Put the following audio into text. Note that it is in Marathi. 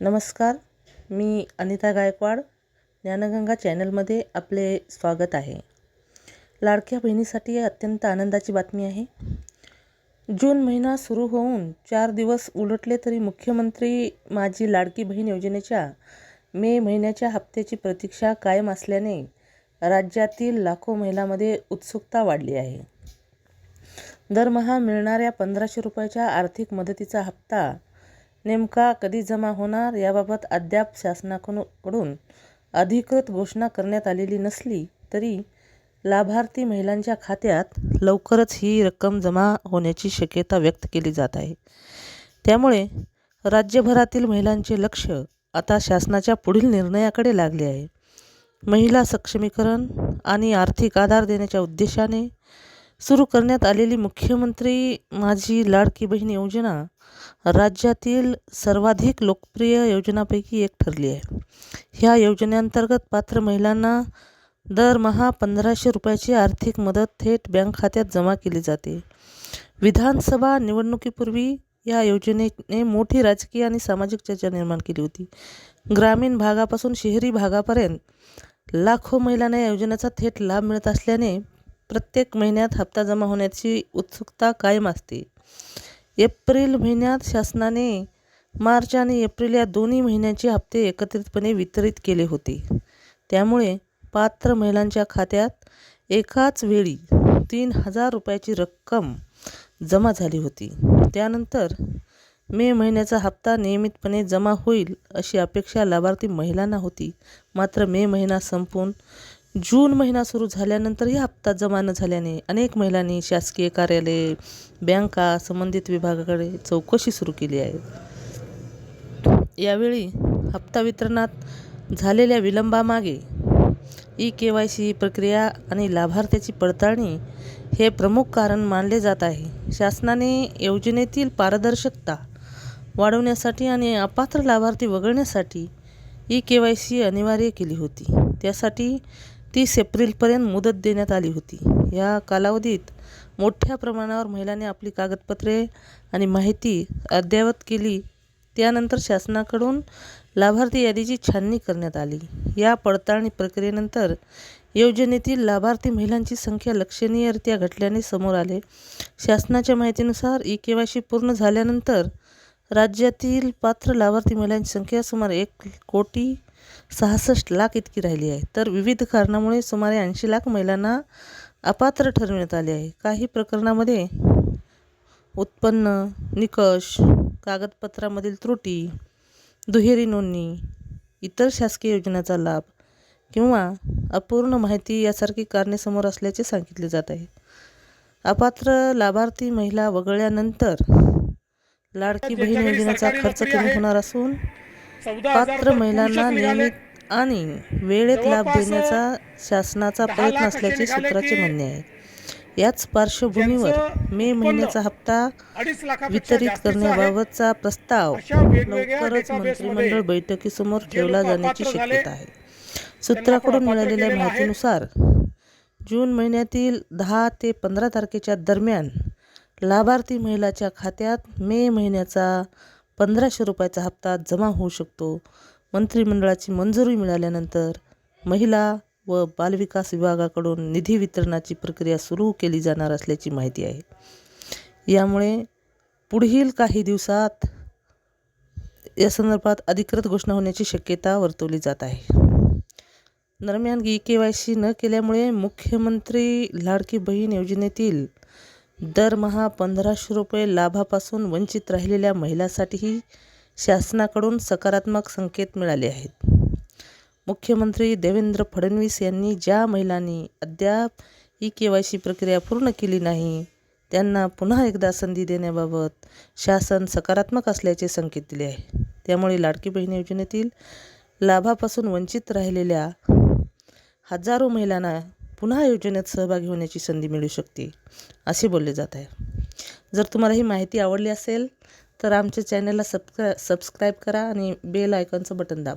नमस्कार, मी अनिता गायकवाड. ज्ञानगंगा चॅनलमध्ये आपले स्वागत आहे. लाडक्या बहिणीसाठी अत्यंत आनंदाची बातमी आहे. जून महिना सुरू होऊन 4 दिवस उलटले तरी मुख्यमंत्री माझी लाडकी बहीण योजनेच्या मे महिन्याच्या हप्त्याची प्रतीक्षा कायम असल्याने राज्यातील लाखो महिलांमध्ये उत्सुकता वाढली आहे. दरमहा मिळणाऱ्या 1500 रुपयाच्या आर्थिक मदतीचा हप्ता नेमका कधी जमा होणार याबाबत अद्याप शासनाकडून अधिकृत घोषणा करण्यात आलेली नसली तरी लाभार्थी महिलांच्या खात्यात लवकरच ही रक्कम जमा होण्याची शक्यता व्यक्त केली जात आहे. त्यामुळे राज्यभरातील महिलांचे लक्ष आता शासनाच्या पुढील निर्णयाकडे लागले आहे. महिला सक्षमीकरण आणि आर्थिक आधार देण्याच्या उद्देशाने सुरू करण्यात आलेली मुख्यमंत्री माझी लाडकी बहीण योजना राज्यातील सर्वाधिक लोकप्रिय योजनांपैकी एक ठरली आहे. ह्या योजनेअंतर्गत पात्र महिलांना दरमहा 1500 रुपयाची आर्थिक मदत थेट बँक खात्यात जमा केली जाते. विधानसभा निवडणुकीपूर्वी या योजनेने मोठी राजकीय आणि सामाजिक चर्चा निर्माण केली होती. ग्रामीण भागापासून शहरी भागापर्यंत लाखो महिलांना या योजनेचा थेट लाभ मिळत असल्याने प्रत्येक महिन्यात हप्ता जमा होण्याची उत्सुकता कायम असते. एप्रिल महिन्यात शासनाने मार्च आणि एप्रिल या दोन्ही महिन्यांचे हप्ते एकत्रितपणे वितरित केले होते. त्यामुळे पात्र महिलांच्या खात्यात एकाच वेळी 3000 रुपयाची रक्कम जमा झाली होती. त्यानंतर मे महिन्याचा हप्ता नियमितपणे जमा होईल अशी अपेक्षा लाभार्थी महिलांना होती. मात्र मे महिना संपून जून महिना सुरू झाल्यानंतरही हप्ता जमा न झाल्याने अनेक महिलांनी शासकीय कार्यालये, बँका, संबंधित विभागाकडे चौकशी सुरू केली आहे. यावेळी हप्ता वितरणात झालेल्या विलंबामागे ई-KYC प्रक्रिया आणि लाभार्थ्याची पडताळणी हे प्रमुख कारण मानले जात आहे. शासनाने योजनेतील पारदर्शकता वाढवण्यासाठी आणि अपात्र लाभार्थी वगळण्यासाठी ई-KYC अनिवार्य केली होती. त्यासाठी 30 एप्रिलपर्यंत मुदत देण्यात आली होती. या कालावधीत मोठ्या प्रमाणावर महिलांनी आपली कागदपत्रे आणि माहिती अद्ययावत केली. त्यानंतर शासनाकडून लाभार्थी यादीची छाननी करण्यात आली. या पडताळणी प्रक्रियेनंतर योजनेतील लाभार्थी महिलांची संख्या लक्षणीयरित्या घटल्याने समोर आले. शासनाच्या माहितीनुसार ई-KYC पूर्ण झाल्यानंतर राज्यातील पात्र लाभार्थी महिलांची संख्या सुमारे 1,66,00,000 इतकी राहिली आहे. तर विविध कारणामुळे सुमारे 80 लाख महिलांना अपात्र ठरविण्यात आले आहे. काही प्रकरणांमध्ये उत्पन्न, निकष, कागदपत्रांमधील त्रुटी, दुहेरी नोंदणी, इतर शासकीय योजनांचा लाभ किंवा अपूर्ण माहिती यासारखी कारणे समोर असल्याचे सांगितले जात आहे. अपात्र लाभार्थी महिला वगळल्यानंतर लाडकी बहीण योजनेचा खर्च कमी होणार असून पात्र महिलांना नियमित आणि वेळेत लाभ देण्याचा शासनाचा प्रयत्न असल्याचे सूत्रांचे म्हणणे आहे. याच पार्श्वभूमीवर मे महिन्याचा हप्ता वितरित करण्याबाबतचा प्रस्ताव लवकरच मंत्रिमंडळ बैठकीसमोर ठेवला जाण्याची शक्यता आहे. सूत्रांकडून मिळालेल्या माहितीनुसार जून महिन्यातील 10 ते 15 तारखेच्या दरम्यान लाभार्थी महिलाच्या खात्यात मे महिन्याचा 1500 रुपयाचा हप्ता जमा होऊ शकतो. मंत्रिमंडळाची मंजुरी मिळाल्यानंतर महिला व बालविकास विभागाकडून निधी वितरणाची प्रक्रिया सुरू केली जाणार असल्याची माहिती आहे. यामुळे पुढील काही दिवसात या संदर्भात अधिकृत घोषणा होण्याची शक्यता वर्तवली जात आहे. दरम्यान ई-KYC न केल्यामुळे मुख्यमंत्री लाडकी बहीण योजनेतील दरमहा 1500 रुपये लाभापासून वंचित राहिलेल्या महिलांसाठीही शासनाकडून सकारात्मक संकेत मिळाले आहेत. मुख्यमंत्री देवेंद्र फडणवीस यांनी ज्या महिलांनी अद्याप ई-KYC प्रक्रिया पूर्ण केली नाही त्यांना पुन्हा एकदा संधी देण्याबाबत शासन सकारात्मक असल्याचे संकेत दिले आहे. त्यामुळे लाडकी बहीण योजनेतील लाभापासून वंचित राहिलेल्या हजारो महिलांना पुन्हा योजनेत सहभागी होण्याची संधी मिळू शकते असे बोलले जात आहे. जर तुम्हाला ही माहिती आवडली असेल तर आमच्या चॅनलला सबस्क्राईब करा आणि बेल आयकॉनचं बटन दाबा.